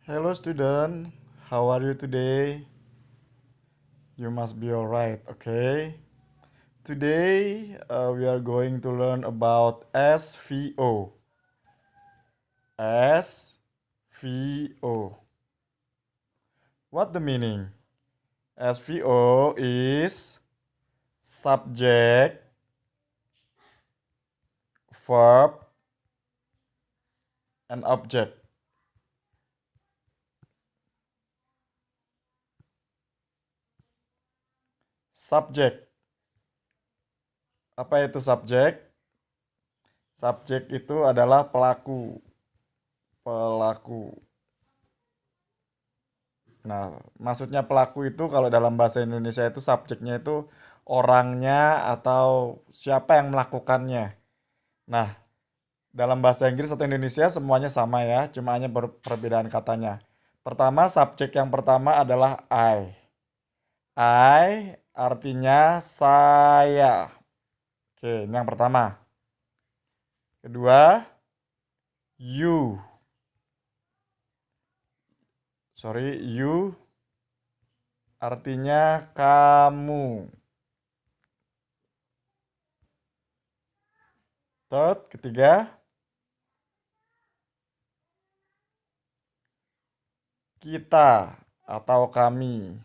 Hello student, how are you today? You must be alright, okay? Today we are going to learn about SVO. SVO. What the meaning? SVO is subject, verb, and object. Subject. Apa itu subjek? Subjek itu adalah pelaku. Pelaku. Nah, maksudnya pelaku itu kalau dalam bahasa Indonesia itu subjeknya itu orangnya atau siapa yang melakukannya. Nah, dalam bahasa Inggris atau Indonesia semuanya sama ya, cuma hanya perbedaan katanya. Pertama, subjek yang pertama adalah I. I artinya saya. Oke, ini yang pertama. Kedua, you. Sorry, you artinya kamu. Third, ketiga, kita atau kami.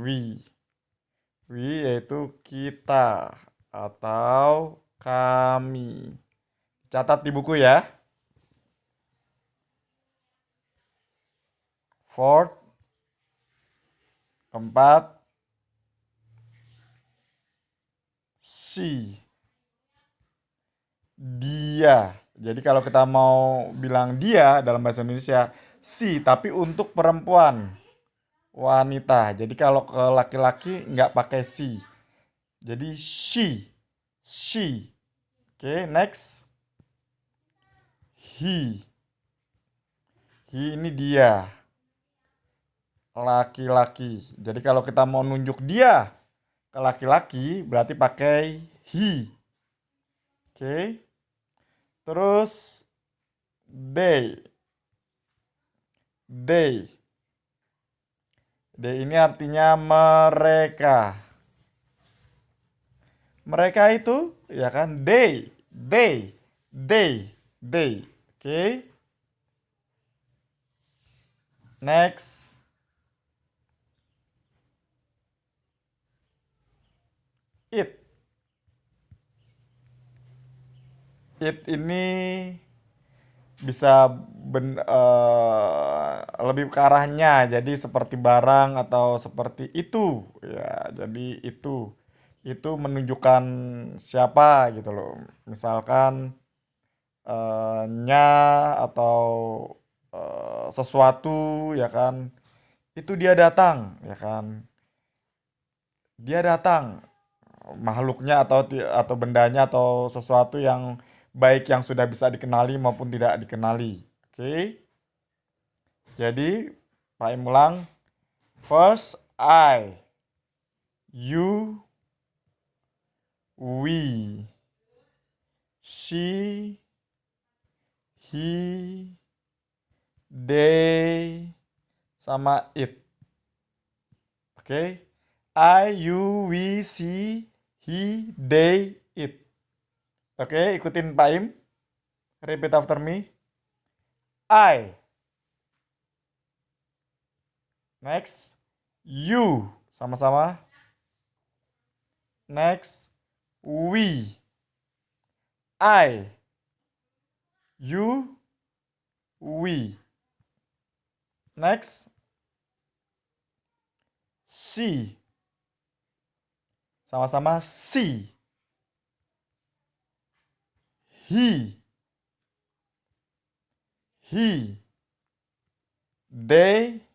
We. We yaitu kita atau kami. Catat di buku ya. Fourth, keempat, she. Dia. Jadi kalau kita mau bilang dia dalam bahasa Indonesia, she, tapi untuk perempuan, wanita. Jadi kalau ke laki-laki nggak pakai she. Jadi she. She. Oke, next. He. He ini dia. Laki-laki. Jadi kalau kita mau nunjuk dia ke laki-laki, berarti pakai he. Oke. Terus they. They. They ini artinya mereka. Mereka itu ya kan they. Oke. Next. It. It ini bisa lebih ke arahnya jadi seperti barang atau seperti itu ya, jadi itu menunjukkan siapa gitu loh, misalkan nya atau sesuatu ya kan, itu dia datang ya kan, dia datang makhluknya atau bendanya atau sesuatu yang baik yang sudah bisa dikenali maupun tidak dikenali. Oke. Jadi Pak Im ulang. First I, you, we, she, he, they, sama it. Oke. I, you, we, she, he, they, it. Oke, ikutin Pak Im. Repeat after me. I. Next. You. Sama-sama. Next. We. I. You. We. Next. She. Sama-sama she. He. He. They,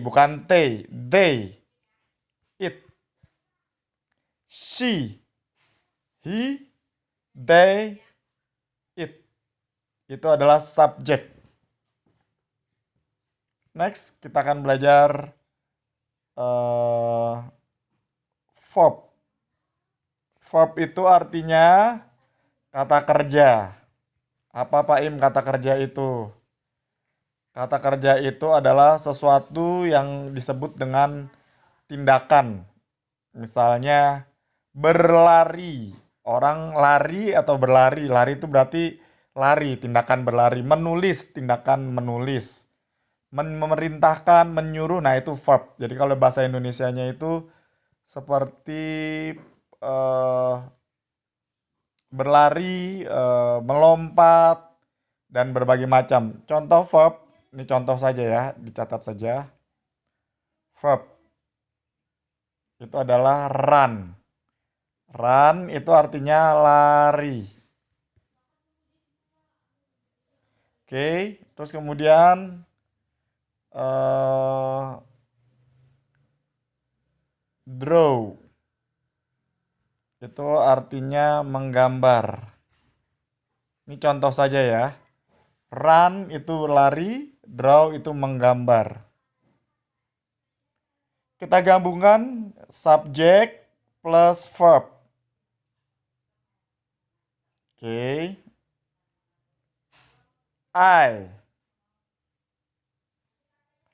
bukan they. It. She. He. They. It. Itu adalah subjek. Next, kita akan belajar verb. Verb itu artinya kata kerja Apa Pak Im kata kerja itu? Kata kerja itu adalah sesuatu yang disebut dengan tindakan. Misalnya berlari. Orang lari atau berlari. Lari itu berarti lari, tindakan berlari. Menulis, tindakan menulis. Memerintahkan, menyuruh, nah itu verb. Jadi kalau bahasa Indonesianya itu seperti eh, berlari, melompat, dan berbagai macam. Contoh verb, ini contoh saja ya, dicatat saja. Verb itu adalah run. Run itu artinya lari. Oke, terus kemudian draw itu artinya menggambar. Ini contoh saja ya. Run itu lari, draw itu menggambar. Kita gabungkan subjek plus verb. Oke. I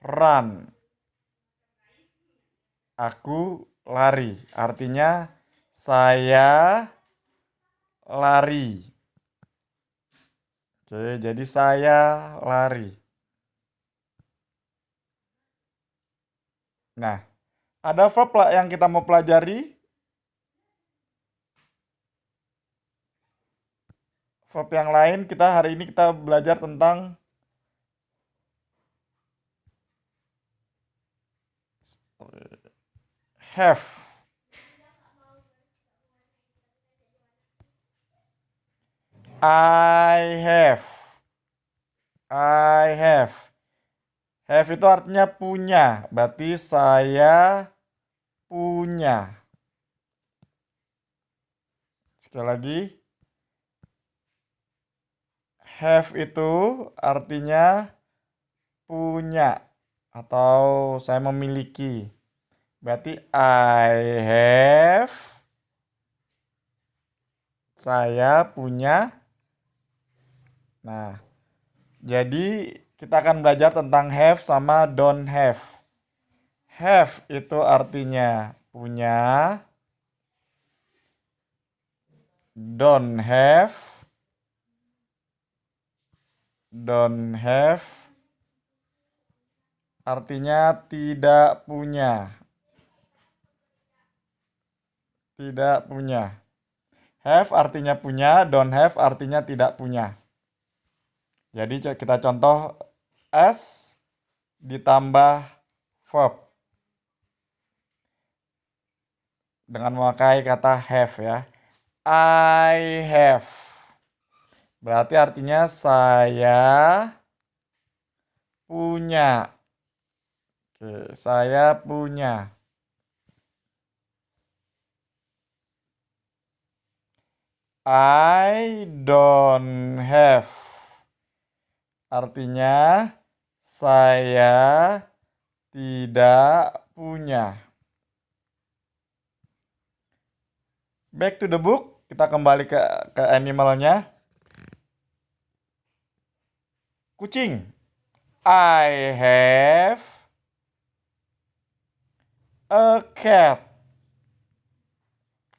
run. Aku lari. Artinya saya lari. Oke, jadi saya lari. Nah, ada verb yang kita mau pelajari. Verb yang lain hari ini kita belajar tentang have. I have. I have. Have itu artinya punya. Berarti saya punya. Sekali lagi. Have itu artinya punya atau saya memiliki. Berarti I have, saya punya. Nah, jadi kita akan belajar tentang have sama don't have. Have itu artinya punya. Don't have artinya tidak punya. Tidak punya. Have artinya punya, don't have artinya tidak punya. Jadi kita contoh as ditambah verb dengan memakai kata have ya. I have. Berarti artinya saya punya. Oke, saya punya. I don't have. Artinya saya tidak punya. Back to the book, kita kembali ke animalnya. Kucing. I have a cat.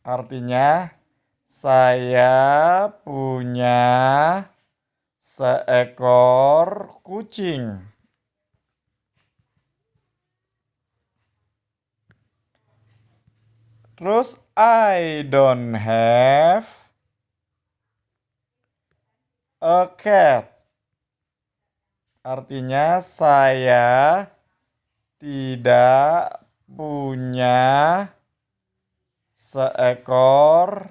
Artinya saya punya seekor kucing. Terus I don't have a cat. Artinya saya tidak punya seekor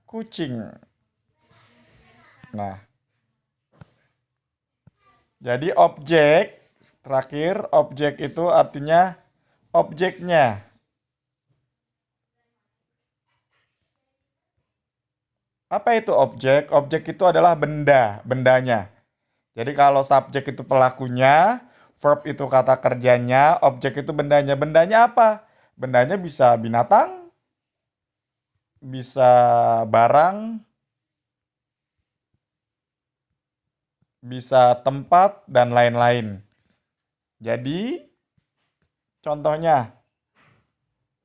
kucing. Nah, jadi objek, terakhir objek itu artinya objeknya. Apa itu objek? Objek itu adalah bendanya. Jadi kalau subjek itu pelakunya, verb itu kata kerjanya, objek itu bendanya. Bendanya apa? Bendanya bisa binatang, bisa barang, bisa tempat, dan lain-lain. Jadi, contohnya,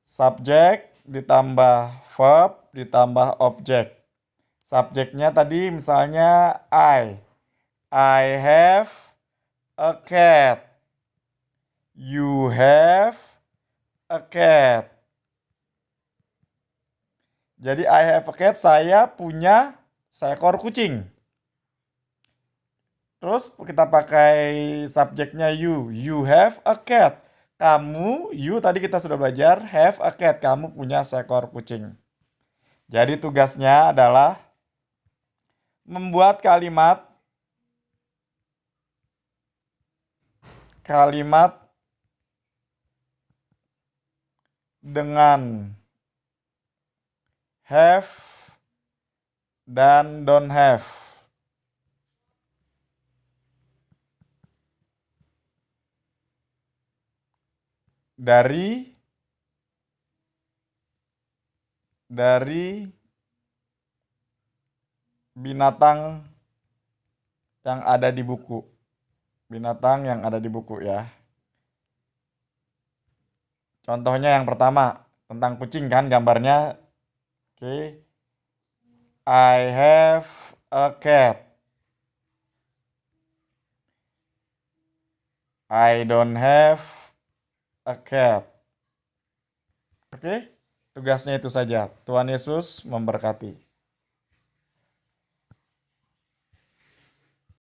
subjek ditambah verb ditambah objek. Subjeknya tadi misalnya I. I have a cat. You have a cat. Jadi I have a cat, saya punya seekor kucing. Terus kita pakai subjeknya you. You have a cat. Kamu, you tadi kita sudah belajar, have a cat. Kamu punya seekor kucing. Jadi tugasnya adalah membuat kalimat dengan have dan don't have. Dari binatang yang ada di buku. Binatang yang ada di buku ya. Contohnya yang pertama, tentang kucing kan gambarnya. Oke. I have a cat. I don't have a cat. Oke, tugasnya itu saja. Tuhan Yesus memberkati.